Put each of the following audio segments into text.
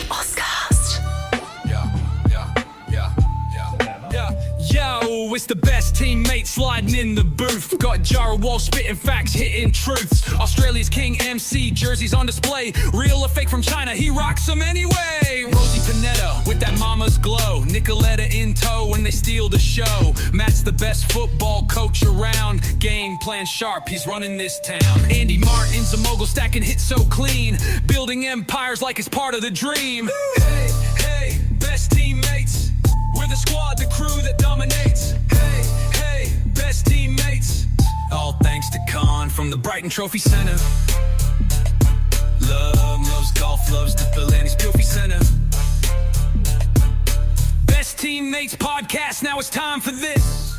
Auscast. Yo, it's the best teammate sliding in the booth. Got Jara Wall spitting facts, hitting truths. Australia's King MC jerseys on display. Real or fake from China, he rocks them anyway. Rosie Panetta with that mama's glow. Nicoletta in tow when they steal the show. Matt's the best football coach around. Game plan sharp, he's running this town. Andy Martin's a mogul stacking hits so clean. Building empires like it's part of the dream. Hey, hey, best teammates. We're the squad, the crew that dominates. Hey, hey, best teammates. All thanks to Khan from the Brighton Trophy Center. Loves golf, loves the Philandy's Trophy Center. Best Teammates podcast, now it's time for this.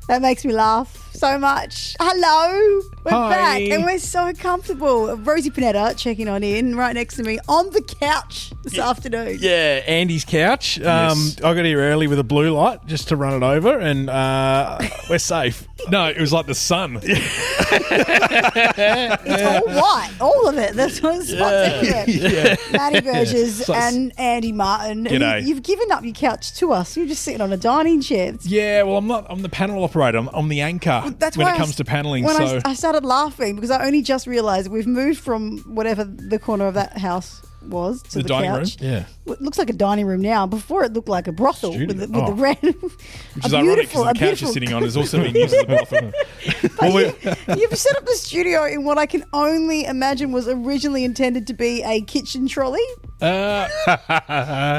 That makes me laugh so much. Hello, we're Hi. back and we're so comfortable. Rosie Panetta checking on in right next to me on the couch this afternoon. Yeah, Andy's couch. Yes. I got here early with a blue light just to run it over, and we're safe. No, it was like the sun. It's all white, all of it. That's what it's Yeah. Matty Burgess So- and Andy Martin. G'day. You've given up your couch to us. You're just sitting on a dining chair. Yeah, well, I'm not. I'm the panel operator. I'm the anchor That's when why it comes to paneling. When So I started laughing because I only just realised we've moved from whatever the corner of that house was to The the, dining couch. room? Yeah. Well, it looks like a dining room now. Before it looked like a brothel with the Studio. red. which is ironic because the couch you're sitting on is also being used as a brothel. You've set up the studio in what I can only imagine was originally intended to be a kitchen trolley.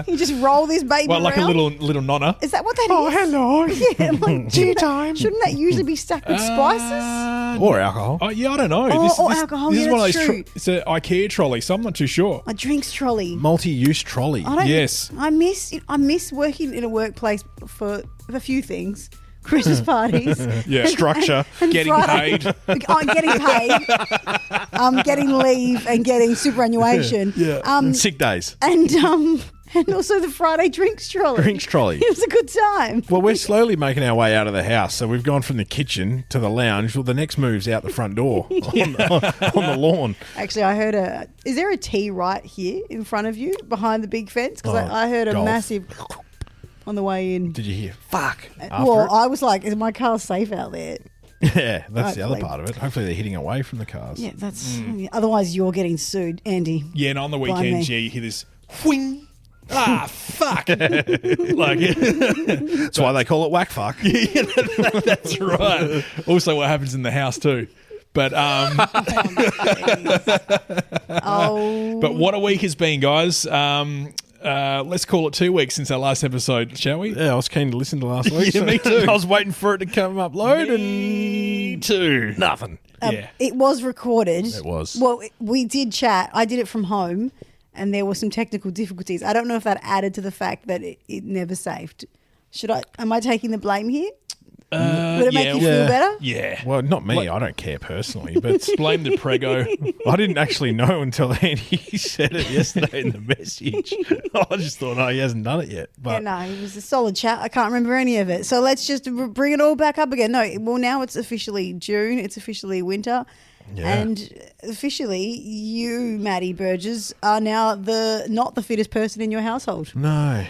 You just roll this baby Well, around. like a little nonna. Is that what that is? Oh, hello. Yeah, like, Tea time. Shouldn't that usually be stacked with spices? Or alcohol. Oh yeah, I don't know. Oh, or alcohol, This yeah, is one of that's those. true. It's an IKEA trolley, so I'm not too sure. A drinks trolley. Multi-use trolley. I don't. Yes. I miss working in a workplace for a few things. Christmas parties. Yeah. Structure. and Getting Friday- paid. I'm getting paid. Getting leave and getting superannuation. And sick days. And also the Friday drinks trolley. Drinks trolley. It was a good time. Well, we're slowly making our way out of the house. So we've gone from the kitchen to the lounge. Well, the next move's out the front door on the lawn. Actually, I heard is there a T right here in front of you behind the big fence? Because Oh, I heard a golf. massive on the way in. Did you hear? Fuck. Well, I was like, is my car safe out there? Yeah, that's the other Hopefully. part of it. Hopefully they're hitting away from the cars. Yeah, that's. Otherwise, you're getting sued, Andy. Yeah, and on the Blimey. weekends, yeah, you hear this whing. Ah, fuck. Like, That's why they call it whack fuck. that's right. Also, what happens in the house too. But Oh, but what a week has been, guys. Let's call it 2 weeks since our last episode, shall we? Yeah, I was keen to listen to last week. Yeah, me too. I was waiting for it to come upload Me and too. nothing. Yeah. it was recorded. It was. Well, we did chat. I did it from home, and there were some technical difficulties. I don't know if that added to the fact that it never saved. Am I taking the blame here? Would it make you feel better? Yeah. Well, not me. I don't care personally, but Blame the prego. I didn't actually know until Andy said it yesterday in the message. I just thought, oh, he hasn't done it yet. Yeah, But no, it was a solid chat. I can't remember any of it. So let's just bring it all back up again. No, well, now it's officially June. It's officially winter. Yeah. And officially, you, Matty Burgess, are now not the fittest person in your household. no,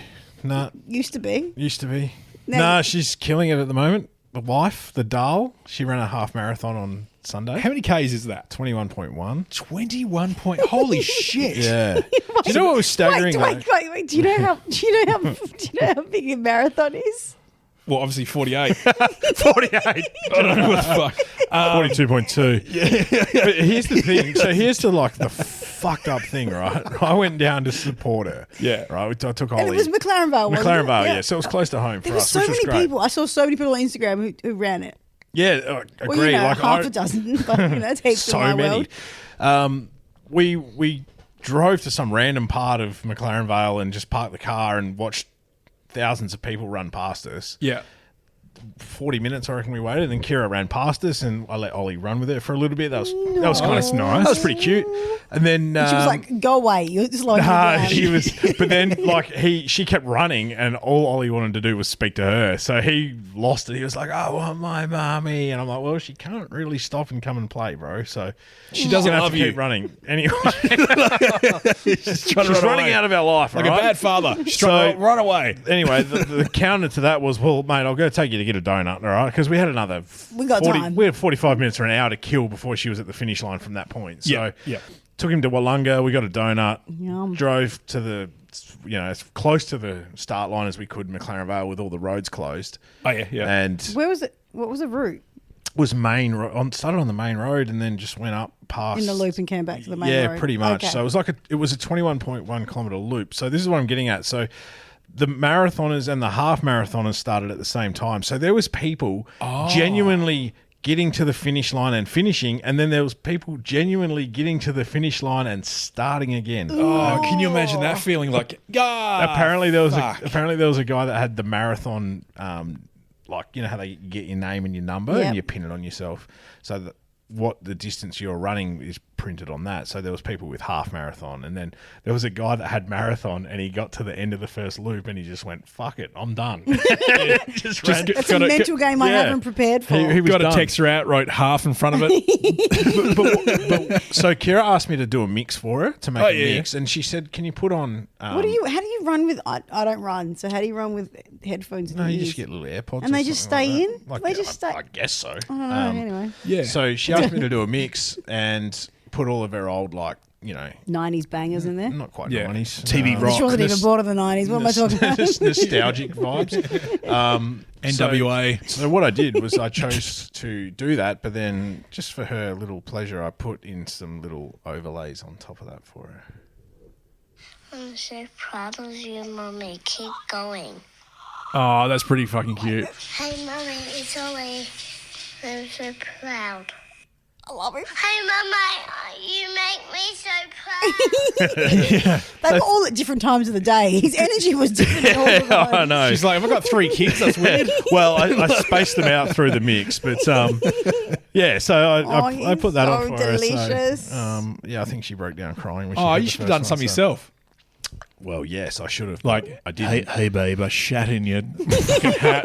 Used to be. used to be. No. No, she's killing it at the moment. The wife, the doll, she ran a half marathon on Sunday. How many Ks is that? 21.1. 21 point. Holy shit. Yeah. Do you know what was staggering? Wait. Do you know how big a marathon is? Well, obviously 48. 48. I don't know what the fuck. 42.2. Yeah. But here's the thing. So here's the fucked up thing, right? I went down to support her. Yeah. Right. I took And Ollie. it was McLaren Vale, wasn't McLaren it? Vale, yeah. So it was close to home for There were us, so which was many great. people. I saw so many people on Instagram who ran it. Yeah, agree. Well, you know, like half a dozen, but that's heaps so in my many. world. We drove to some random part of McLaren Vale and just parked the car and watched thousands of people run past us. Yeah. 40 minutes, I reckon we waited. And then Kira ran past us, and I let Ollie run with it for a little bit. That was kind of nice. That was pretty cute. And then She was like, "Go away! You're slowing me down." she was. But then, like, she kept running, and all Ollie wanted to do was speak to her. So he lost it. He was like, "I want my mommy," and I'm like, "Well, she can't really stop and come and play, bro." So She doesn't have love to you. keep running anyway. She's running out of our life, like all a right? bad father. She's trying to run away. Anyway, the counter to that was, well, mate, I'll go take you to get a donut, all right? Because we had another We got time. We had 45 minutes or an hour to kill before she was at the finish line from that point. So Yeah. took him to Wollonga. We got a donut. Yum. Drove to the, as close to the start line as we could in McLaren Vale with all the roads closed. Oh, yeah. And Where was it? What was the route? was started on the main road and then just went up past In the loop and came back to the main road? Yeah, pretty much. Okay. So it was a 21.1 kilometre loop. So this is what I'm getting at. So the marathoners and the half marathoners started at the same time. So there was people genuinely getting to the finish line and finishing, and then there was people genuinely getting to the finish line and starting again. Oh, can you imagine that feeling? Like, Apparently there was a guy that had the marathon, like, you know how they get your name and your number Yep. and you pin it on yourself. So that what the distance you're running is printed on that. So there was people with half marathon, and then there was a guy that had marathon, and he got to the end of the first loop and he just went, "Fuck it, I'm done." just ran. That's a mental game I haven't prepared for. He was got done. a text her out, wrote half in front of it. So Kira asked me to do a mix for her to make a yeah. mix, and she said, "Can you put on?" How do you run with? I don't run. So how do you run with headphones? In No, your you ears? just get little AirPods, And or they just something stay like in? that. They just stay- I guess so. I don't know. Anyway, Yeah. So she asked me to do a mix and put all of her old, like, 90s bangers in there. not quite Yeah. 90s. TV rock. Which wasn't even born of the 90s. What am I talking about? Nostalgic vibes. NWA. So what I did was I chose to do that, but then just for her little pleasure, I put in some little overlays on top of that for her. I'm so proud of you, Mummy. Keep going. Oh, that's pretty fucking cute. Hey, Mummy, it's Ollie. I'm so proud. I love it. Hey, Mummy, you make me so proud. They were all at different times of the day. His energy was different all the time. I know. She's like, have I got 3 kids? That's weird. Well, I spaced them out through the mix, but yeah. So I put that so on for delicious. her. So, I think she broke down crying. When she Oh, heard you the should have first done some one, so- yourself. Well, yes, I should have. Like, I did. Hey, babe, I shat in your fucking hat.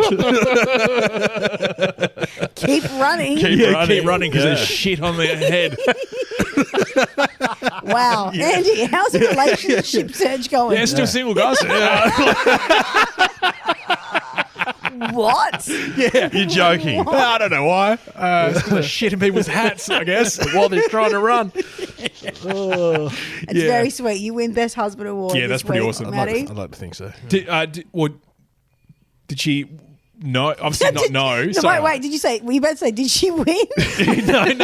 Keep running. Keep running because Yeah. there's shit on their head. Wow. Andy, how's the relationship search going? Yeah, still single, guys. What? You're joking. I don't know why. It's 'cause I shit in people's hats, I guess, while they're trying to run. It's Yeah. very sweet. You win Best Husband Award. Yeah, that's this pretty week, awesome. Maddie. I'd like to think so. Did she? No, obviously not. No. No, Sorry. wait. Did you say? Were you about to say? Did she win? no.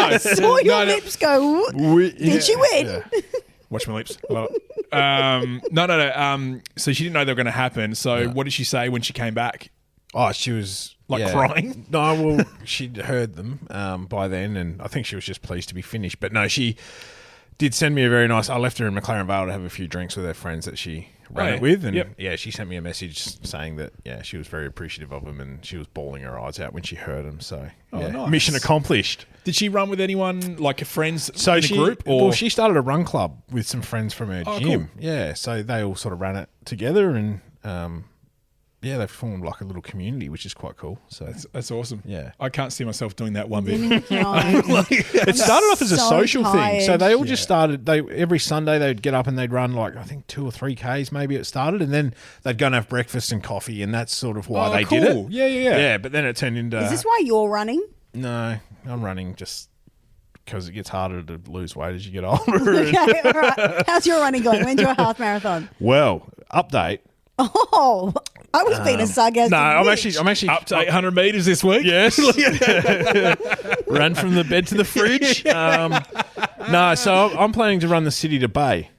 I saw your No, no. lips go. Did she win? Yeah. Watch my lips. I love it. No. So she didn't know they were going to happen. So what did she say when she came back? Oh, she was crying? No, well, she'd heard them by then, and I think she was just pleased to be finished. But no, she did send me a very nice. I left her in McLaren Vale to have a few drinks with her friends that she ran it with, and she sent me a message saying that she was very appreciative of them, and she was bawling her eyes out when she heard them. So nice. mission accomplished. Did she run with anyone like friends So in she, a group? Or well, she started a run club with some friends from her gym. Cool. Yeah, so they all sort of ran it together, and they formed like a little community, which is quite cool. So that's awesome. Yeah. I can't see myself doing that one bit. it started off as a so social thing. So tired. they all just started. Every Sunday they'd get up and they'd run like I think 2 or 3 Ks maybe it started, and then they'd go and have breakfast and coffee, and that's sort of why they did cool. it. Yeah. Yeah, but then it turned into. Is this why you're running? No, I'm running just because it gets harder to lose weight as you get older. Okay, all right. How's your running going? When's your half marathon? Well, update. Oh, I was being a sarcastic. No, I'm bitch. actually Up to 800 meters this week. Yes. Ran from the bed to the fridge. No, so I'm planning to run the city to Bay.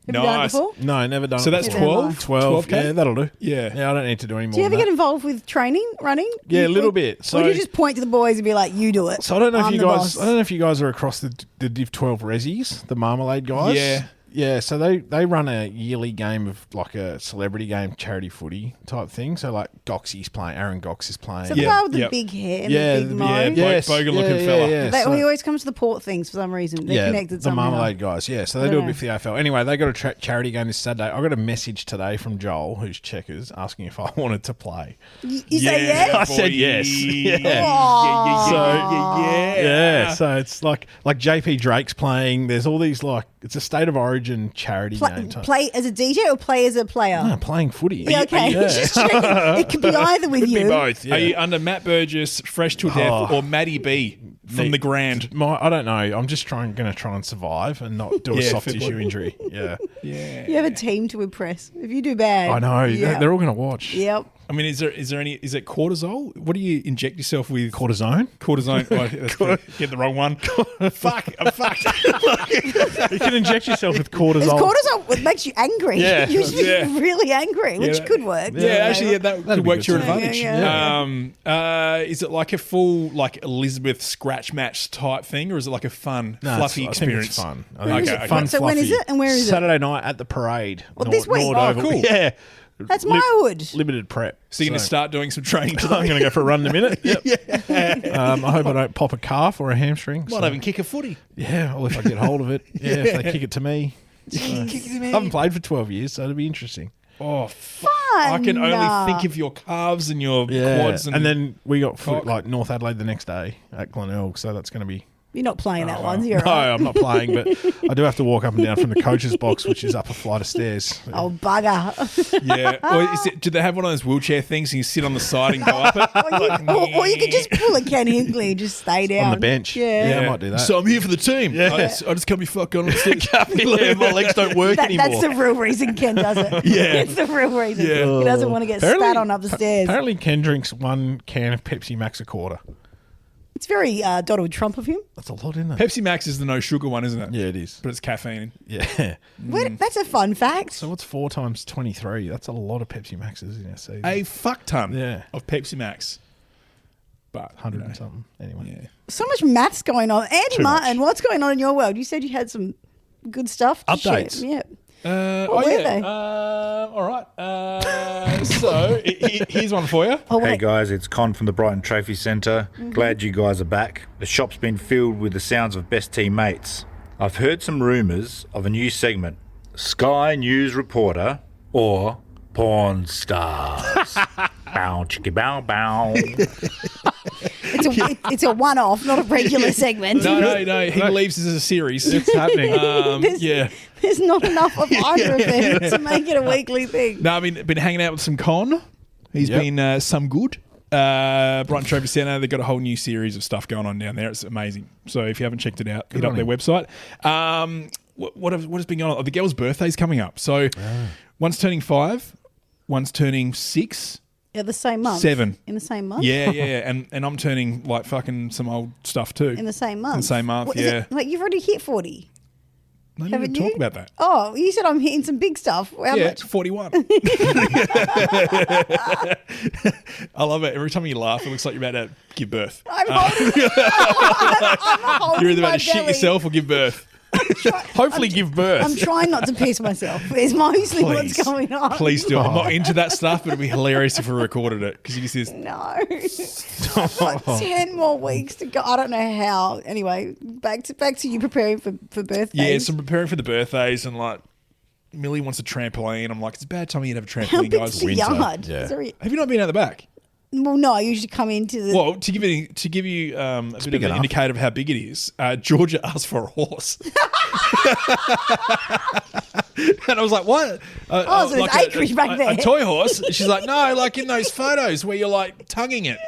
Have you done it Nice. before? No, never done So it that's before. 12? 12. Yeah, that'll do. Yeah. I don't need to do any more Do you ever than get that. involved with training, running? Yeah, a little bit. So Or do you just point to the boys and be like, "You do it"? So I don't know if I'm you the guys. boss. I don't know if you guys are across the Div 12 Resis, the Marmalade guys. Yeah. Yeah, so they run a yearly game of like a celebrity game, charity footy type thing. So like Goxie's playing, Aaron Gox is playing. So the guy with the big hair and the big mo. Bogan-looking fella. He always comes to the port things for some reason. They're connected the somehow. Marmalade guys. Yeah, so they do a bit for the AFL. Anyway, they got a charity game this Saturday. I got a message today from Joel, who's Checkers, asking if I wanted to play. You say yes? I said yes. Yeah. So it's like JP Drake's playing. There's all these it's a State of Origin charity game. Play as a DJ or play as a player? No, playing footy. Yeah, okay. Just checking. It could be either with you. Could be both. Yeah. Are you under Matt Burgess, Fresh to Death, or Matty B from the Grand? I don't know. I'm just going to try and survive and not do a soft tissue injury. Yeah. You have a team to impress. If you do bad, I know they're all going to watch. Yep. I mean, is there any? Is it cortisol? What do you inject yourself with? Cortisone. Get the wrong one. Fuck, I'm fucked. You can inject yourself with cortisol. Cortisol it makes you angry. Yeah. You should be really angry, which could work. That could work to your advantage. Is it like a full Elizabeth scratch match type thing, or is it like a fun, fluffy experience? I think it's fun. I think it's fun. So when is it and where is it? Saturday night at the parade. This week. Oh, cool. Yeah. That's my hood. Limited prep. So you're going to start doing some training today? I'm going to go for a run in a minute. Yep. I hope I don't pop a calf or a hamstring. Might even kick a footy. Yeah, well, if I get hold of it. Yeah, if they kick it to me. I haven't played for 12 years, so it'll be interesting. Oh, fun. I can only think of your calves and your quads. And then we got North Adelaide the next day at Glenelg, so that's going to be... You're not playing that one, you're No, I'm not playing, but I do have to walk up and down from the coach's box, which is up a flight of stairs. Oh, bugger. Or do they have one of those wheelchair things and you sit on the side and go up it? Or you could just pull a Ken Hinkley and just stay down. On the bench. Yeah, I might do that. So I'm here for the team. Yeah. I just can't be fucked on the stairs. My legs don't work anymore. That's the real reason Ken does it. It's the real reason. Yeah. He doesn't want to get spat on up the stairs. Apparently Ken drinks one can of Pepsi Max a quarter. It's very Donald Trump of him. That's a lot, isn't it? Pepsi Max is the no sugar one, isn't it? Yeah, it is. But it's caffeine. Yeah. That's a fun fact. So what's 4 times 23? That's a lot of Pepsi Maxes in our season. A fuck ton of Pepsi Max. But 100 and something. Anyway. So much maths going on. Andy Martin, what's going on in your world? You said you had some good stuff to Updates. share. Yeah. What were they? All right. So here's one for you. Hey guys, it's Con from the Brighton Trophy Centre. Glad you guys are back. The shop's been filled with the sounds of best teammates. I've heard some rumours of a new segment, Sky News Reporter or Porn Stars. Bow, chicka, bow, bow. It's a one-off, not a regular segment. No. He believes this is a series. It's happening. There's not enough of either of them to make it a weekly thing. No, I mean, been hanging out with some Con. He's been some good. Brighton Trophy Centre, they've got a whole new series of stuff going on down there. It's amazing. So if you haven't checked it out, hit up their website. What has been going on? Oh, the girl's birthday's coming up. So one's turning 5, one's turning 6. Yeah, the same month. 7. In the same month? Yeah. And I'm turning like fucking some old stuff too. In the same month? In the same month, Like you've already hit 40. I didn't even talk about that. Oh, you said I'm hitting some big stuff. How much? 41. I love it. Every time you laugh, it looks like you're about to give birth. I'm holding You're either about my to shit belly. yourself or give birth. Hopefully give birth. I'm trying not to piss myself. It's mostly what's going on. Please do. I'm not into that stuff, but it'd be hilarious if we recorded it because you just No. Like 10 more weeks to go. I don't know how. Anyway, back to you preparing for birthdays. Yeah, so I'm preparing for the birthdays and like Millie wants a trampoline. I'm like, it's a bad time you have a trampoline, How big's guys. the yard? Yeah. Sorry. Have you not been out the back? Well, no, I usually come into the... Well, to give you a bit of an indicator of how big it is, Georgia asked for a horse. And I was like, what? So there's acreage back there. A toy horse? She's like, no, like in those photos where you're like tonguing it.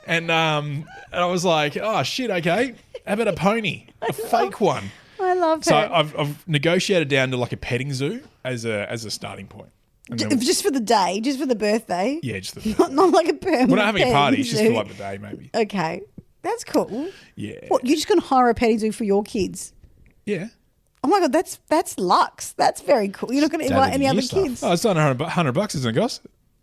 And I was like, oh, shit, okay. How about a pony? A fake one. I love So her. I've negotiated down to like a petting zoo as a starting point. And then- Just for the day, just for the birthday. yeah, just the Not like a permanent. we're not having a party. petting It's just zoo. for like the day, maybe. Okay, that's cool. Yeah. What, you're just going to hire a petting zoo for your kids? Yeah. Oh my god, that's luxe. That's very cool. You're not going to invite any other kids. Oh, it's not $100, isn't it, Goss?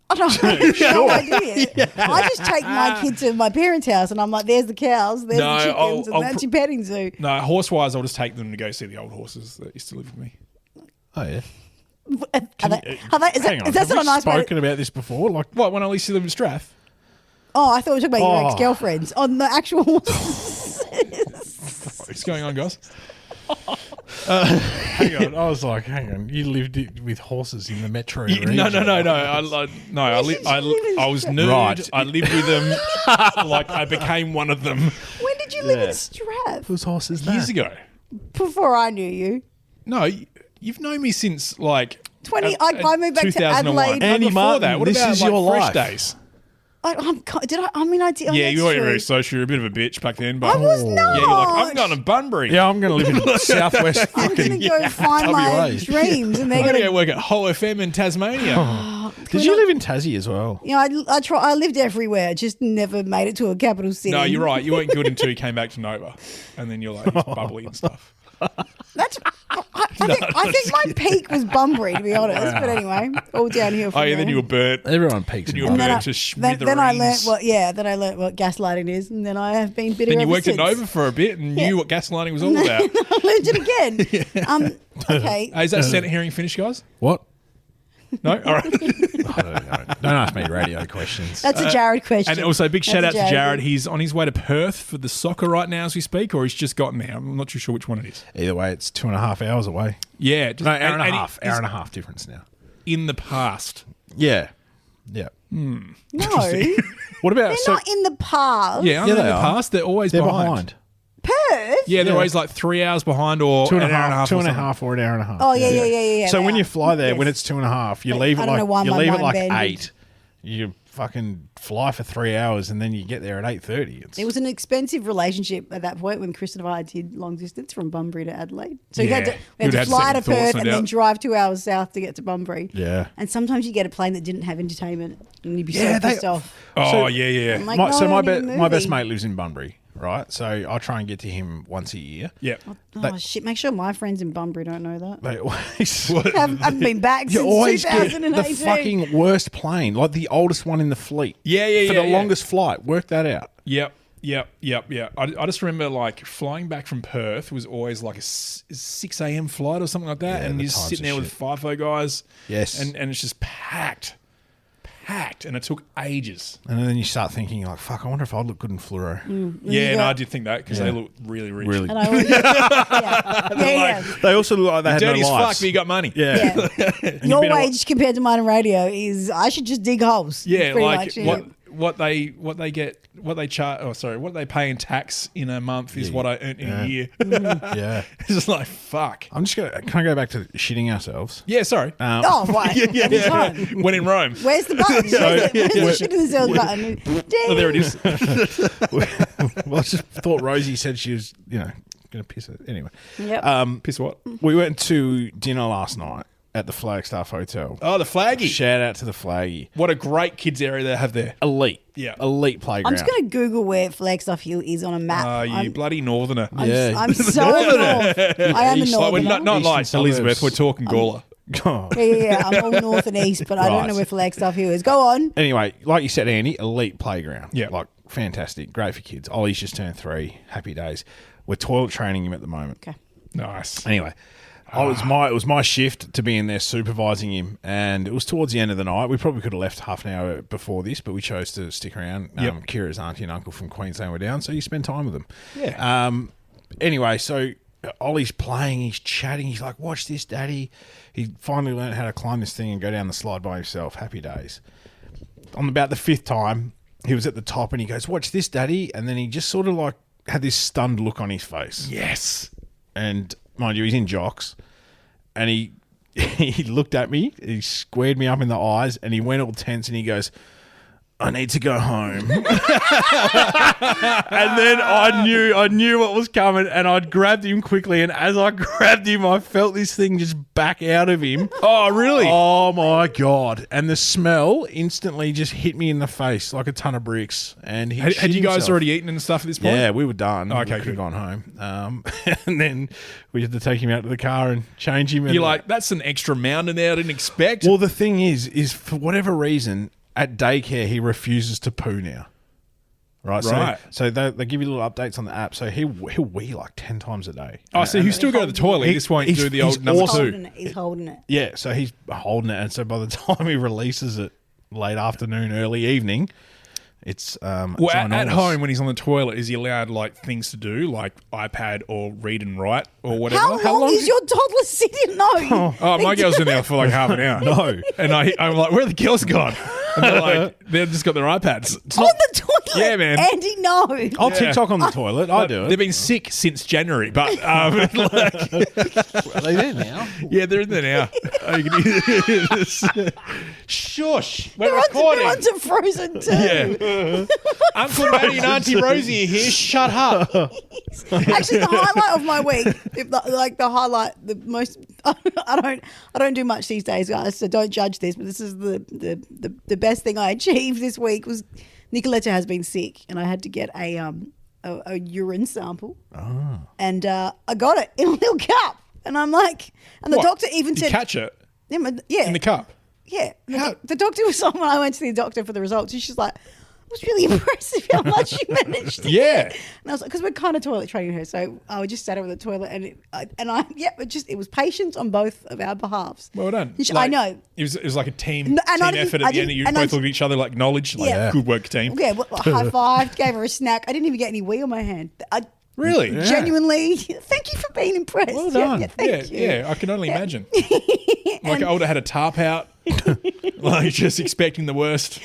I don't have no idea. I just take my kid to my parents' house and I'm like, there's the cows, there's No, the chickens, I'll and that's your petting zoo. No, horse-wise, I'll just take them to go see the old horses that used to live with me. Oh yeah. Are they, Hang on. is that Have not a we nice way? spoken about this before? Like, What, when I used to live in Strath? Oh, I thought we were talking about your Oh. ex-girlfriends on the actual. What's going on, guys? hang on. I was like, hang on. You lived with horses in the metro region. No. I was nude. Right. I lived with them. Like I became one of them When did you live in Strath? Whose horses years ago. Before I knew you. No, you've known me since like 20 I moved back to 2001. Adelaide. And Andy before Martin, that, what this about is like your Fresh life. Days? I did. Yeah, you weren't true. very social. You're a bit of a bitch back then. But I was not. Yeah, you're like, I'm going to Bunbury. Yeah, I'm going to live in southwest I'm fucking. going to go find my WA. dreams, and they're I'm going going to to. work at Whole FM in Tasmania. Did you live in Tassie as well? You know, I lived everywhere, just never made it to a capital city. No, you're right. You weren't good until you came back to Nova. And then you're like bubbly and stuff. That's. I think my peak was Bunbury, to be honest. But anyway, all down here. Oh, yeah, then you were burnt. Everyone peaks. You in were then burnt I, to then, smithereens. then I learnt what gaslighting is, and then I have been bitter. Then you ever worked at since. Nova for a bit and knew what gaslighting was all about. I learned it again. Okay. Is that Senate hearing finished, guys? What? No? All right. I don't know. Don't ask me radio questions. That's a Jared question. And also, big shout out That's to a Jared. He's on his way to Perth for the soccer right now as we speak, or he's just gotten there. I'm not too sure which one it is. Either way, it's 2.5 hours away. Yeah. Just, No, hour and a he half. is Hour and a half difference now. in the past. Yeah. Yeah. No, What about they're not in the past. Yeah, aren't Yeah, they in they the are. past? They're always They're behind. behind. Perth. Yeah, they're always like 3 hours behind or Two and a an hour and a half. half. Two or and a something. half or an hour and a half. Oh yeah. So they when are. you fly there, Yes. when it's 2.5, you Like, leave I it don't know why you my leave it mind like bended. 8. You fucking fly for 3 hours and then you get there at 8:30. It was an expensive relationship at that point when Chris and I did long distance from Bunbury to Adelaide. So Yeah. we had You'd to have fly to second thoughts, Perth no and then doubt. drive 2 hours south to get to Bunbury. Yeah. And sometimes you get a plane that didn't have entertainment and you'd be Yeah, so pissed off. Oh, So- yeah. I'm like, my, no, so I my, need a my best movie. mate lives in Bunbury, right? So I try and get to him once a year. Yeah. Oh shit! Make sure my friends in Bunbury don't know that. They always I've been back you since always get 2018. the fucking worst plane, like the oldest one in the fleet. Yeah. For the longest flight. Work that out. Yep. I just remember like flying back from Perth was always like a 6 a.m. flight or something like that, Yeah, and the you're just times sitting are there with shit. FIFO guys. Yes. and it's just packed, and it took ages. And then you start thinking, like, fuck, I wonder if I'd look good in fluoro. Yeah, got- I did think that because they look really rich. Really. And I always, yeah. They also look like they had Dirty no as lives. fuck, but you got money. Yeah. Your been a- wage compared to mine on radio is I should just dig holes. Yeah, pretty like much, yeah. what they get, what they charge. Oh, sorry, what they pay in tax in a month is what I earn in a year. Yeah. It's just like fuck. I'm just going to, can I go back to shitting ourselves? Yeah, sorry. Oh, right. Anytime. When in Rome. Where's the button? Where's the shit in the cells button? Ding. Oh, there it is. Well, I just thought Rosie said she was, going to piss it. Anyway. Yep. Piss what? We went to dinner last night at the Flagstaff Hotel. Oh, the flaggy. Shout out to the Flaggy. What a great kids area they have there. Elite. Yeah. Elite playground. I'm just going to Google where Flagstaff Hill is on a map. You I'm, bloody northerner. Yeah. I'm so north. I am a East- Like, we're northerner. not like Eastern Elizabeth. suburbs. We're talking Gawler. Oh. Yeah. I'm all north and east, but I don't Right. know where Flagstaff Hill is. Go on. Anyway, like you said, Andy, elite playground. Yeah. Like, fantastic. Great for kids. Ollie's just turned 3. Happy days. We're toilet training him at the moment. Okay. Nice. Anyway, it was my shift to be in there supervising him, and it was towards the end of the night. We probably could have left half an hour before this, but we chose to stick around. Yep. Kira's auntie and uncle from Queensland were down, so you spend time with them. Yeah. Anyway, so Ollie's playing, he's chatting, he's like, "Watch this, Daddy." He finally learned how to climb this thing and go down the slide by himself. Happy days. On about the 5th time, he was at the top, and he goes, "Watch this, Daddy," and then he just sort of like had this stunned look on his face. Yes. And mind you, he's in jocks, and he looked at me, he squared me up in the eyes, and he went all tense, and he goes, "I need to go home." And then I knew what was coming, and I grabbed him quickly, and as I grabbed him, I felt this thing just back out of him. Oh, really? Oh my God. And the smell instantly just hit me in the face like a ton of bricks. And he Had shit you guys himself. already eaten and stuff at this point? Yeah, we were done. Okay, we could good. have gone home. And then we had to take him out to the car and change him. And You're like, that's an extra mound in there I didn't expect. well, the thing is for whatever reason, at daycare, he refuses to poo now. Right. Right. So they give you little updates on the app. So he'll wee like 10 times a day. Oh, so he'll still go to the toilet. This won't do the old number awesome. 2. He's holding it. Yeah. So he's holding it, and so by the time he releases it late afternoon, early evening, it's well, at home when he's on the toilet, is he allowed like things to do like iPad or read and write or whatever? How long is your toddler sitting? No. Oh, my girl's in there for like half an hour. No. And I'm like, where are the girls gone? And they're like, they've just got their iPads. On the toilet? Yeah, man. Andy, no. I'll TikTok on the toilet. I do it. They've been sick since January, but Are they there now? yeah, they're in there now. Oh, you can hear this. Shush, we're They're recording. onto Frozen too. Yeah. Uncle Matty and Auntie Rosie are here. Shut up. Actually, the highlight of my week, I don't do much these days, guys. So don't judge this. But this is the best thing I achieved this week was Nicoletta has been sick, and I had to get a urine sample, and I got it in a little cup, and I'm like, and the doctor even You said, catch it yeah, in the cup. yeah. The doctor was on when I went to the doctor for the results, and she's like, it was really impressive how much you managed to Yeah. get. And I was like, because we're kind of toilet training her, so I just sat over the toilet, and it was patience on both of our behalves. Well done. I know. It was like a team And I didn't- effort I at the end. didn't- You and I both just- looked at each other, like knowledge, like Yeah. good work, team. Yeah, high five, gave her a snack. I didn't even get any wee on my hand. I Really? genuinely, thank you for being impressed. Well done. Yeah, thank you. Yeah, I can only imagine. Like I would have had a tarp out, like just expecting the worst.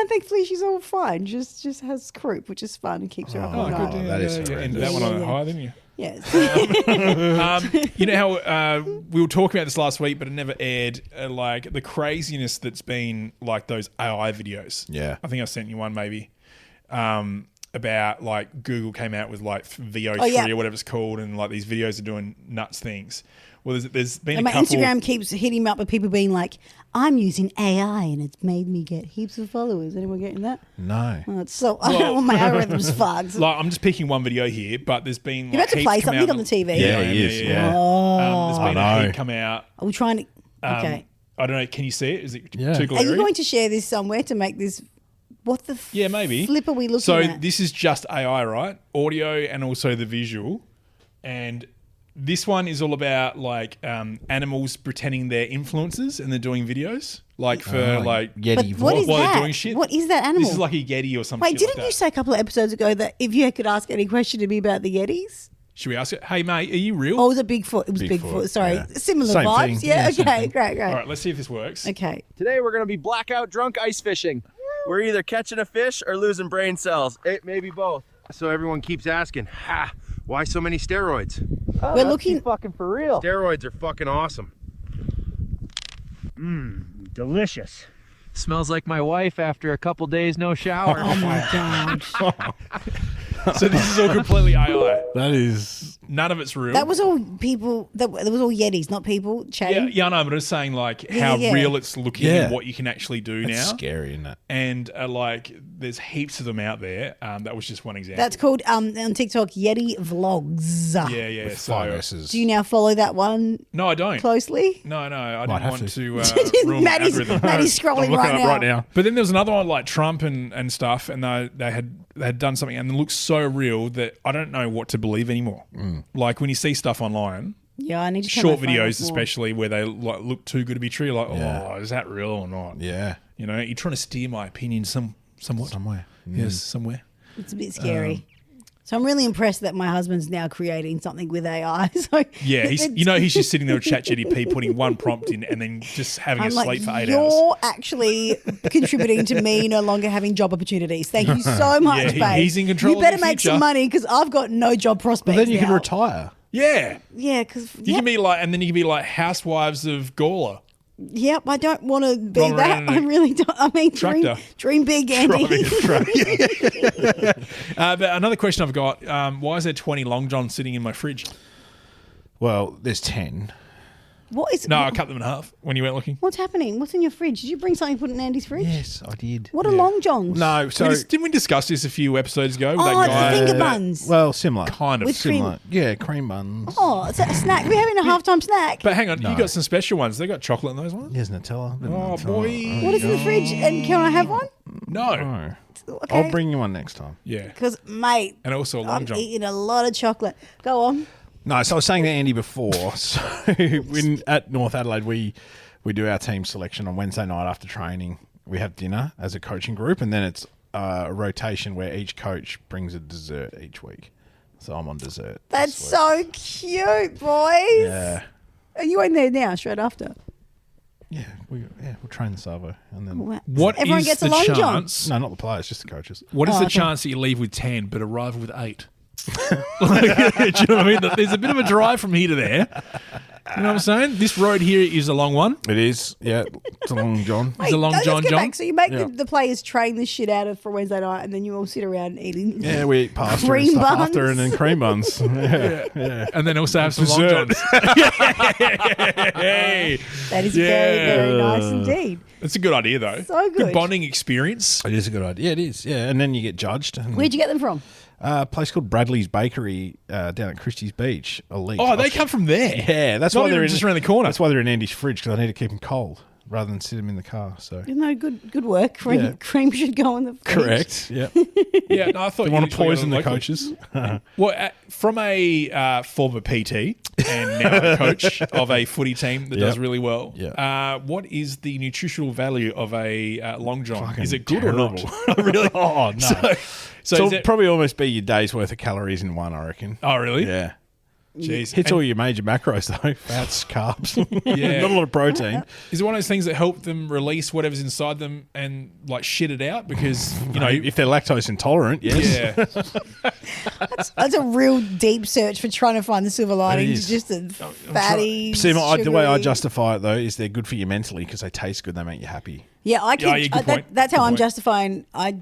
Thankfully, she's all fine. Just has croup, which is fun and keeps her up all night. that is you ended horrendous. that one on a Yeah. high, didn't you? Yes. You know how we were talking about this last week, but it never aired. Like the craziness that's been like those AI videos. Yeah. I think I sent you one maybe about like Google came out with like VO3 Oh, yeah. or whatever it's called, and like these videos are doing nuts things. Well, there's been And a my couple. Instagram keeps hitting me up with people being like, I'm using AI and it's made me get heaps of followers. Anyone getting that? No. Oh, it's so I don't want my algorithms fucked. Like I'm just picking one video here, but there's been. You're like, about to heaps play come something out on the TV. Yeah, he is, yeah. There's been I a know. heap come out. Are we trying to? Okay. I don't know. Can you see it? Is it Yeah. too Are glary? you going to share this somewhere to make this? What the Yeah, maybe. flip are we looking so at? this is just AI, right? Audio and also the visual. And this one is all about like animals pretending they're influencers and they're doing videos. Like for like But Yeti what vlog. is while they're that? doing shit. What is that animal? This is like a Yeti or something. Wait, didn't you say a couple of episodes ago that if you could ask any question to me about the Yetis? Should we ask it? Hey mate, are you real? Oh, was it Bigfoot? It was Bigfoot, Bigfoot. Sorry. yeah. Similar Same vibes. thing. Yeah, Yeah, same okay. thing. Great. All right, let's see if this works. Okay. Today we're going to be blackout drunk ice fishing. We're either catching a fish or losing brain cells. It may be both. So everyone keeps asking, why so many steroids? We're looking. Fucking for real. Steroids are fucking awesome. Delicious. Smells like my wife after a couple days no shower. Oh my god. So this is all completely AI. That is. None of it's real. That was all people. That was all Yetis, not people yeah, chatting. yeah, I know, but it's saying like Yeah, how yeah. real it's looking Yeah. and what you can actually do It's now. scary, isn't it? And like there's heaps of them out there. That was just one example. That's called on TikTok Yeti Vlogs. yeah, yeah. With So 5 S's. Do you now follow that one no, I don't. closely? No, I Might didn't have want to. to ruin my Maddie's algorithm. scrolling I'm looking right at it now. right now. But then there was another one like Trump and stuff, and they had done something, and it looks so real that I don't know what to believe anymore. Like when you see stuff online, Yeah, I need to turn short my phone videos off more. especially, where they like look too good to be true. You're like, Yeah. oh, is that real or not? Yeah. You know, you're trying to steer my opinion somewhat. Somewhere. Yes, somewhere. It's a bit scary. So I'm really impressed that my husband's now creating something with AI. So Yeah, he's just sitting there with ChatGPT, putting one prompt in, and then just having I'm a like, sleep for 8 you're hours. actually contributing to me no longer having job opportunities. Thank you so much, Yeah, babe. he's in control You of better your make future. some money because I've got no job prospects. Well, then you now. can retire. Yeah, Yeah, because you can be like, and then you can be like housewives of Gawler. Yep, I don't want to be Rolling that. around in I a really don't. I mean, tractor. dream big, Andy. Driving a truck. But another question I've got: why is there 20 Long Johns sitting in my fridge? Well, there's 10. What is? No, I cut them in half when you went looking. What's happening? What's in your fridge? Did you bring something to put in Andy's fridge? Yes, I did. What are Long Johns? No, so Didn't we discuss this a few episodes ago? With Oh, that the guy? finger buns. well, similar. Kind of. With cream. Similar. Yeah, cream buns. Oh, it's a snack. We're having a halftime snack. But hang on, No. you got some special ones. They got chocolate in those ones? There's Nutella. Oh, boy. What is in the fridge? And can I have one? No. No. Okay. I'll bring you one next time. Yeah. Because, mate, And also a long I'm john. eating a lot of chocolate. Go on. No, so I was saying to Andy before. So at North Adelaide, we do our team selection on Wednesday night after training. We have dinner as a coaching group, and then it's a rotation where each coach brings a dessert each week. So I'm on dessert. That's this so cute, boys. Yeah. Are you in there now, straight after? Yeah, we'll train the Savo, and then Wow. What Everyone is gets the a long john. chance? no, not the players, just the coaches. What is Oh, the okay. chance that you leave with 10 but arrive with 8? Like, do you know what I mean? There's a bit of a drive from here to there. You know what I'm saying? This road here is a long one. It is, yeah. It's a long john. It's a long let's john get john. back. So you make Yeah. the players train the shit out of for Wednesday night, and then you all sit around eating. Yeah, we eat pasta and Cream stuff buns. after, and then cream buns. Yeah. And then also have some Dessert. long johns. Hey. That is Yeah. very, very nice indeed. It's a good idea, though. So good. bonding experience. It is a good idea. Yeah, it is. Yeah, and then you get judged. And Where'd you get them from? a place called Bradley's Bakery down at Christie's Beach. Elite. Oh, they come from there. Yeah, that's Not why they're even just around the corner. That's why they're in Andy's fridge, because I need to keep them cold rather than sit them in the car. So No, good work. Cream, Yeah. cream should go in the fridge. correct. Yeah, Yeah, no, I thought they you want usually to go poison the local. coaches. Well, from a former PT and now a coach of a footy team that does Yep. really well, Yep. what is the nutritional value of a long john? Fucking Is it good or not? terrible. Really? Oh no. So So is it'll it, probably almost be your day's worth of calories in one, I reckon. oh, really? Yeah. Jeez. Hits And all your major macros though. Fats, carbs. Yeah. Not a lot of protein. is it one of those things that help them release whatever's inside them and like shit it out? Because, you know, If they're lactose intolerant, yes. yeah. That's a real deep search for trying to find the silver lining. is. Just a fatty. See, the way I sugary- justify it though is they're good for you mentally because they taste good. They make you happy. Yeah, I can. Yeah, good point. That's how Good I'm point. justifying. I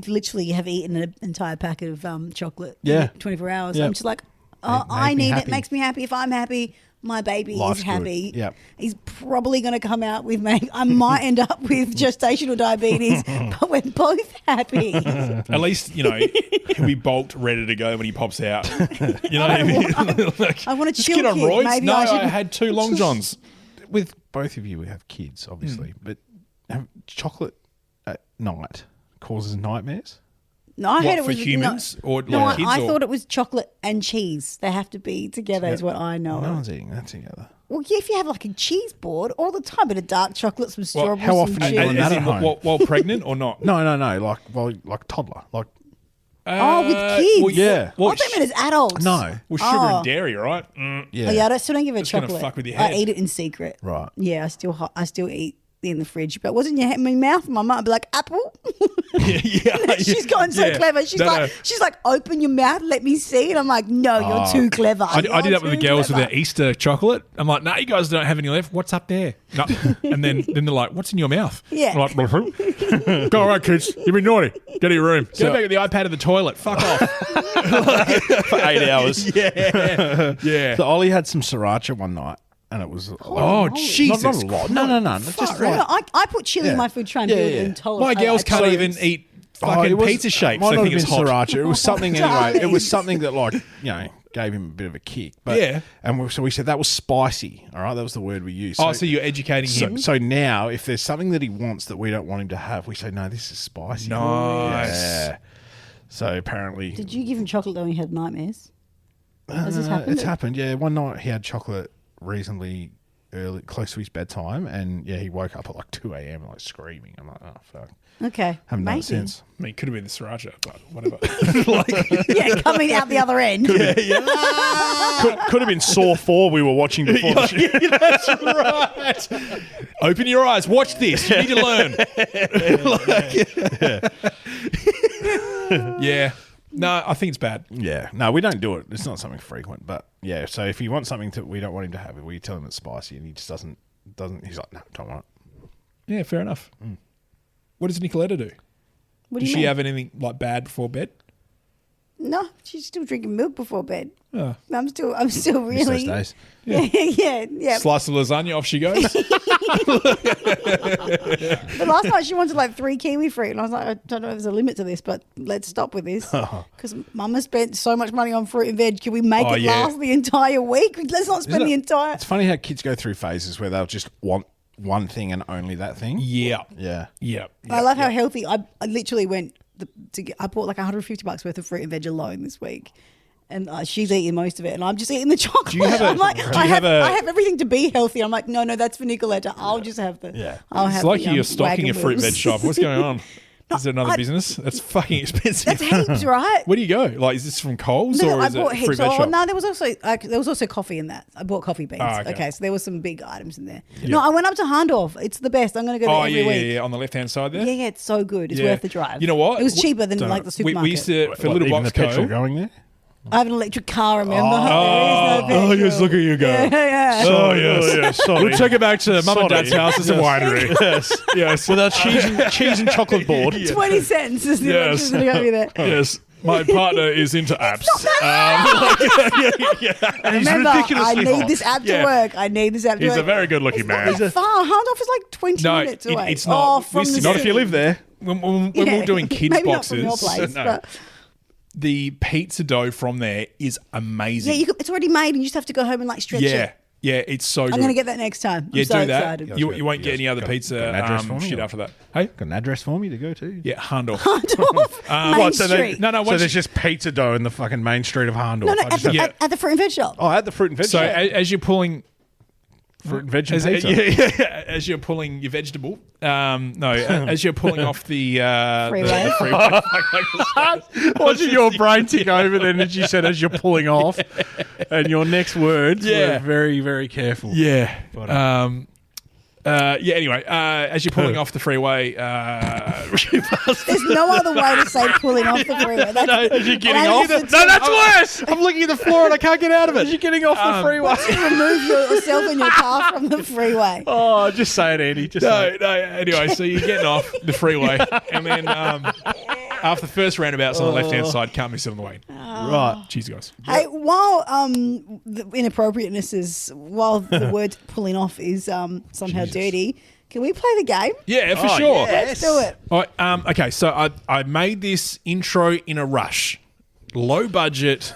literally have eaten an entire packet of chocolate. Yeah. In 24 hours. Yeah. I'm just like, oh, Make I me need happy. it. Makes me happy. If I'm happy, my baby Life's is good. happy. Yep. He's probably going to come out with I might end up with gestational diabetes, but we're both happy. At least, you know, he'll be bulked, ready to go when he pops out. You know what I mean? Like, I want a just chill get on kid. roids. Maybe No, I I should- had 2 long johns. With both of you, we have kids, obviously, but chocolate at night causes nightmares. No, I heard What, it for was humans or No, like kids? I or? thought it was chocolate and cheese. They have to be together, is what I know. No one's eating that together. Well, yeah, if you have like a cheese board all the time, bit of dark chocolate, some Well, strawberries, how some often are you cheese. doing that As in, at home? while pregnant or not? No. Like toddler. Like Oh, with kids? Well, Yeah. Well, I thought you meant as adults. no. well, sugar and dairy, right? Yeah. Oh, yeah, I still don't give her It's gonna chocolate. fuck with your I head. eat it in secret. Right. Yeah, I still eat in the fridge, but it wasn't in my mouth. My mum would be like, apple. yeah. She's going so Yeah. clever. She's No, like, no. she's like, open your mouth, let me see. And I'm like, no, you're too clever. I did that with the You're girls too with their clever. Easter chocolate. I'm like, no, you guys don't have any left. What's up there? No. And then they're like, what's in your mouth? Yeah. I'm like, go all right, kids. You've been naughty. Go to your room. Go back to the iPad of the toilet. Fuck off. For 8 hours. Yeah. So Ollie had some sriracha one night, and it was Oh, Jesus. not a lot. No. Just No, like, I put chili in my food trying to Yeah, be yeah. intolerant. My girls can't I- even eat it fucking was- pizza shapes. Might They not think have it's been hot. sriracha. It was something anyway. Darling. It was something that, like, you know, gave him a bit of a kick. But, Yeah. And so we said that was spicy. All right, that was the word we used. Oh, so you're educating him. So now, if there's something that he wants that we don't want him to have, we say, no, this is spicy. Nice. Yeah. So apparently, Did you give him chocolate when he had nightmares? Has this happened? it's happened. Yeah, one night he had chocolate reasonably early, close to his bedtime, and yeah, he woke up at like 2 a.m. like screaming. I'm like, oh fuck, Okay. haven't done maybe. it since. I mean, it could have been the sriracha, but whatever. Yeah, coming out the other end. Could have been Saw 4 we were watching before the show. That's right. Open your eyes. Watch this. You need to learn. Yeah. No, I think it's bad. Yeah, no, we don't do it. It's not something frequent, but yeah. So if he wants something that we don't want him to have, we tell him it's spicy, and he just doesn't. He's like, no, don't want it. Yeah, fair enough. What does Nicoletta do? What do Does you she mean? have anything like bad before bed? No, she's still drinking milk before bed. Oh. I'm still Miss really. those days. Yeah. Slice of lasagna, off she goes. But last night she wanted like 3 kiwi fruit, and I was like, I don't know if there's a limit to this, but let's stop with this because Mama spent so much money on fruit and veg. Can we make Oh, it yeah. last the entire week? Let's not spend the entire. It's funny how kids go through phases where they'll just want one thing and only that thing. Yeah. Yeah. Yeah. I love how healthy. I literally went I bought like $150 worth of fruit and veg alone this week. And she's eating most of it, and I'm just eating the chocolate. Do you have I have everything to be healthy. I'm like, no, that's for Nicoletta. I'll just have the. Yeah. It's like you're stocking a fruit veg shop. What's going on? Is there another business? That's fucking expensive. That's heaps, right? Where do you go? Like, is this from Coles No, or I is bought it heaps. fruit veg shop? No, there was also coffee in that. I bought coffee beans. Okay, so there was some big items in there. Yeah. No, I went up to Harndorf. It's the best. I'm going to go there every week. Yeah, on the left-hand side there? Yeah, it's so good. It's worth the drive. You know what? It was cheaper than like the supermarket. We used to, for Little Box petrol Co. going there? I have an electric car, remember? Oh, yes, look at you go. Yeah. Oh, yes. Sorry. We'll take it back to Mum and Dad's house. It's a winery. Yes. With our cheese and chocolate board. 20 cents is the Yes. electricity over there. Yes. My partner is into apps. And he's Remember, ridiculously I need hot. this app to work. I need this app to He's work. a very good-looking It's man. not that far. Harndorf is like 20 minutes away. it's not. From the Not if city. you live there. When we're doing kids Maybe boxes, not from your place, no. but The pizza dough from there is amazing. it's already made and you just have to go home and like stretch it. Yeah, it's so good. I'm going to get that next time. Yeah, I'm so do that. excited. You won't get any other pizza got an address for me, shit or- after that. Hey? Got an address for me to go to? Yeah, Harndorf. Harndorf, Main Street. No, So once there's just pizza dough in the fucking main street of Harndorf. No, I just have- at the fruit and veg shop. Oh, at the fruit and veg so shop. as you're pulling... Fruit and veg and As, pizza. as you're pulling your vegetable, as you're pulling off the Freeway. Watching your brain tick over then as you said as you're pulling off, and your next words were very, very careful. yeah, But, anyway, as you're pulling off the freeway, There's no other way to say pulling off the freeway. That's, As you're getting and off, that's no, the that's worse. I'm looking at the floor and I can't get out of As it. you're getting off the freeway. remove yourself and your car from the freeway. Oh, just say it, Andy. Just say it. No. Anyway, so you're getting off the freeway, and then after the first roundabouts on the left-hand side, can't miss it on the way. Right. Cheers, guys. Hey, while the inappropriateness is, while the word pulling off is somehow dirty, can we play the game? Yeah, for sure. Let's do it. All right, okay, so I made this intro in a rush, low budget,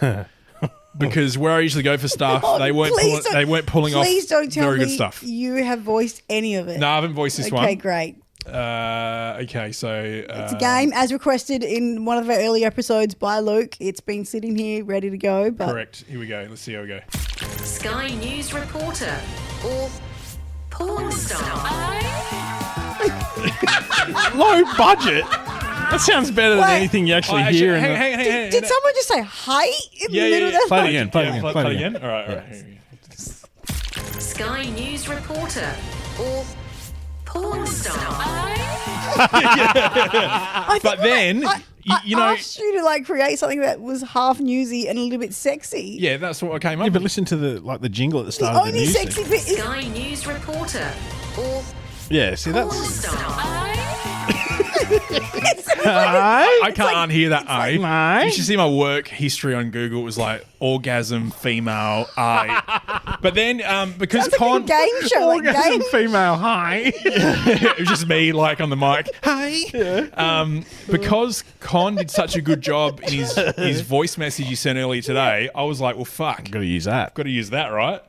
because where I usually go for stuff, they weren't pulling off Please don't tell very me good stuff. you have voiced any of it. No, I haven't voiced this one. Okay, great. Okay, so It's a game as requested in one of our early episodes by Luke. It's been sitting here ready to go. But correct. Here we go. Let's see how we go. Sky News reporter or porn star. Low budget. That sounds better than Wait. anything you actually Oh, hear. hang on. Did someone just say hi in the middle of that? Play it again. Play it again. Play Play it it again. again. All right. Here we go. Sky News reporter or porn star. But then, you know, asked you to like create something that was half newsy and a little bit sexy. yeah, that's what I came up Yeah, but with. listen to the jingle at the The start of the only news. sexy bit is Sky News reporter or Yeah, see porn that's. star. I can't unhear that A. mate. You should see my work history on Google. It was like orgasm, female, A. But then, because it's like a Con, game show. Like Orgasm game. female high. it was just me like on the mic. Hey. Because Con did such a good job in his voice message he sent earlier today, I was like, well, fuck. Got to use that. Got to use that, right?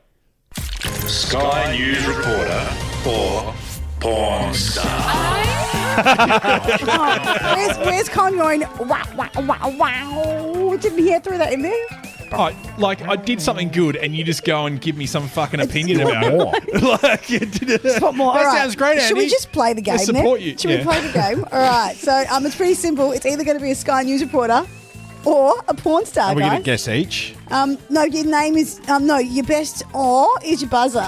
Sky News reporter or porn star. Where's Con going? Wow, wow, wow, wow. Didn't he throw that in there? Oh, like I did something good, and you just go and give me some fucking opinion about it. Like, What more? That All right. sounds great, Should we Andy. just play the game I support then? you, Should yeah. we play the game? All right. So it's pretty simple. It's either going to be a Sky News reporter or a porn star, Are we going guys. to guess each? No, your name is no. Your best or is your buzzer.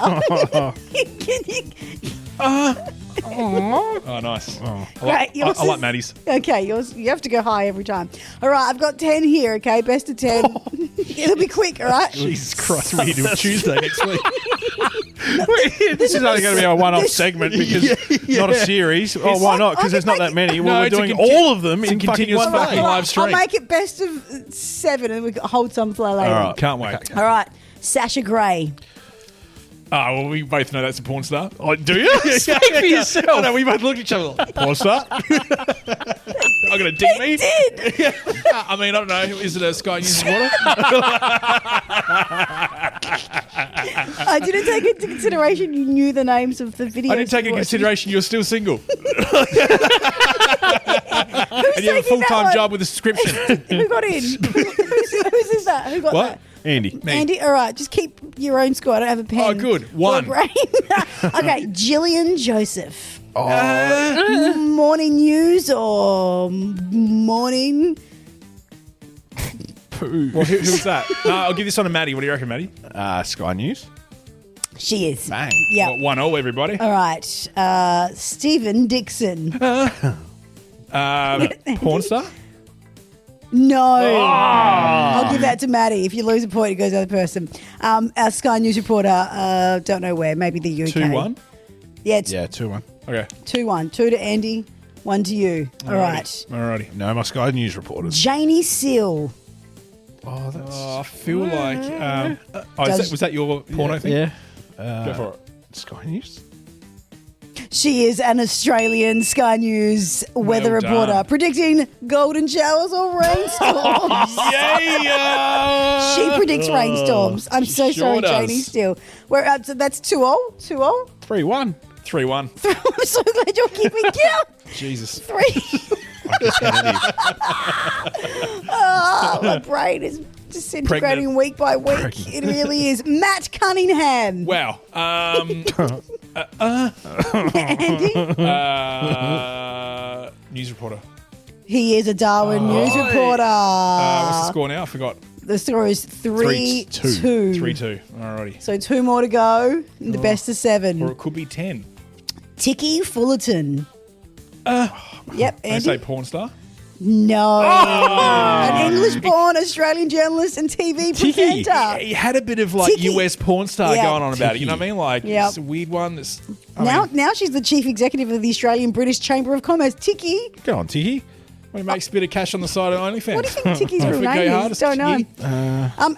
Oh, nice. Right, yours I like is- Maddie's. Okay, yours. You have to go high every time. All right, I've got 10 here. Okay, best of 10. It'll be quick. All right. Jesus Christ, we need to do it Tuesday next week. This is only going to be a one-off segment because not a series. Oh, why not? Because there's not that many. Well, No, we're it's a doing conti- all of them it's a in fucking continuous one fucking day. live stream. I'll make it best of 7, and we can hold some for later. All right. Can't wait. All right. Sasha Grey. Oh, well, we both know that's a porn star. Oh, do you? Speak for yourself. Oh, no, we both looked at each other like, porn star? I'm going to dig me. Did. I mean, I don't know. Is it a Sky News reporter? I didn't take into consideration you knew the names of the videos. I didn't take into consideration you're still single. And you have a full-time job with a subscription. Who got in? Who's that? Who got that? Andy. Me. Andy, all right, just keep your own score. I don't have a pen. Oh, good. One. Okay, Gillian Joseph. Morning news or morning? Well, who's that? No, I'll give this one to Maddie. What do you reckon, Maddie? Sky News. She is. Bang. Yeah. Well, 1-1, everybody. All right. Stephen Dixon. Porn star? No. I'll give that to Maddie. If you lose a point, it goes to the other person. Our Sky News reporter, don't know where, maybe the UK. 2-1? Yeah, it's 2-1. Okay. 2-1. 2 to Andy, 1 to you. All right. Alrighty. No, my Sky News reporters. Janie Seal. Oh, that's... I feel like... was that your porno thing? Yeah. Go for it. Sky News? She is an Australian Sky News weather Well reporter done. predicting golden showers or rainstorms. Yeah! She predicts rainstorms. I'm so Sure sorry, does. Janie Steele. We're up to that's 2-0. 2-0. 3-1. 3-1. I'm so glad you're keeping count. Jesus. 3. Oh, my brain is disintegrating Pregnant. week by week. It really is. Matt Cunningham. Wow. Andy? News reporter. He is a Darwin news reporter. What's the score now? I forgot. The score is 3-2. 3-2. Alrighty. So 2 more to go. In the best of Or 7. it could be 10. Ticky Fullerton. Yep, They Andy. say porn star? No. An English-born Australian journalist and TV presenter. He had a bit of like Tiki. US porn star Yeah. going on about it. You know what I mean? Like, Yep. it's a weird one. That's, Now she's the chief executive of the Australian British Chamber of Commerce. Ticky. Go on, Tiki. Well, he makes a bit of cash on the side of OnlyFans. What do you think Ticky's Don't real forget name your is? hardest, Don't know. Tiki.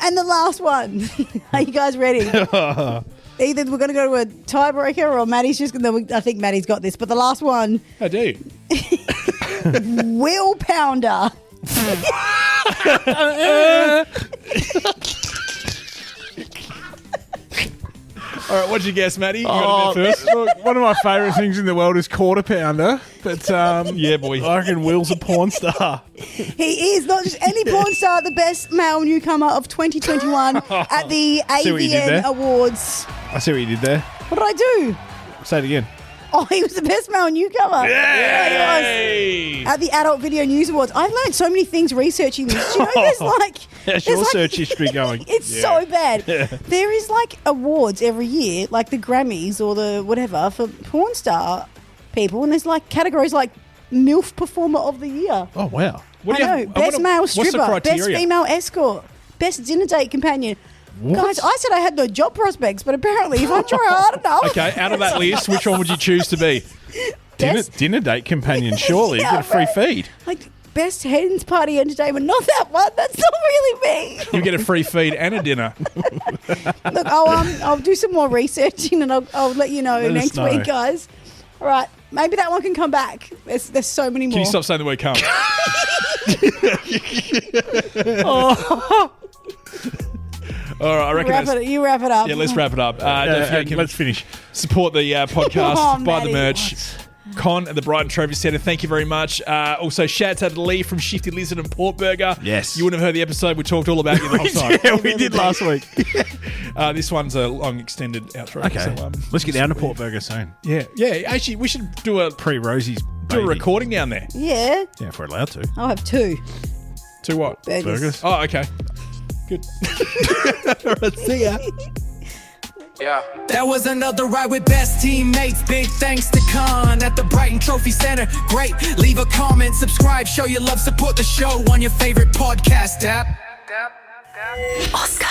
And the last one. Are you guys ready? Either we're going to go to a tiebreaker or Maddie's just going to... I think Maddie's got this. But the last one, I do. Will Pounder. All right, what'd you guess, Maddie? You got a bit first? Look, one of my favourite things in the world is quarter pounder. But Yeah, boy. I reckon Will's a porn star. He is not just any porn star, the best male newcomer of 2021 at the See what you did AVN there? Awards. I see what you did there. What did I do? Say it again. Oh, he was the best male newcomer. Yeah, he was. Hey! At the Adult Video News Awards. I've learned so many things researching this. Do you know there's like... How's there's your like- search history going? It's so bad. There is like awards every year, like the Grammys or the whatever, for porn star people. And there's like categories like MILF Performer of the Year. Oh, wow. What do you I have- know. Best male what's the stripper. Best criteria? female escort. Best dinner date companion. Guys, I said I had no job prospects, but apparently if I try hard enough... Okay, out of that list, which one would you choose to be? Dinner date companion, surely. Yeah, You get a free right. feed. Like, best hens party entertainment. Not that one. That's not really me. You get a free feed and a dinner. Look, I'll do some more researching and I'll let you know Let us next know. week, guys. All right. Maybe that one can come back. There's so many more. Can you stop saying the word cunt? All right, I reckon that's... You wrap it up. Yeah, let's wrap it up. Don't forget, Let's finish. support the podcast, Oh, buy the Maddie. merch. Con at the Brighton Trophy Centre, thank you very much. Also, shouts out to Lee from Shifty Lizard and Portburger. Yes. You wouldn't have heard the episode. We talked all about you the whole time. Yeah, we did last week. This one's a long extended outro. Okay. So, Let's get down to Portburger soon. yeah. Actually, we should do a Pre-Rosie's baby. recording down there. Yeah. Yeah, if we're allowed to. I'll have 2 To what? burgers. Burgers. Oh, okay. Good. All right, see ya. That was another ride with best teammates. Big thanks to Con at the Brighton Trophy Center. Great. Leave a comment, subscribe, show your love, support the show on your favorite podcast app. Oscar.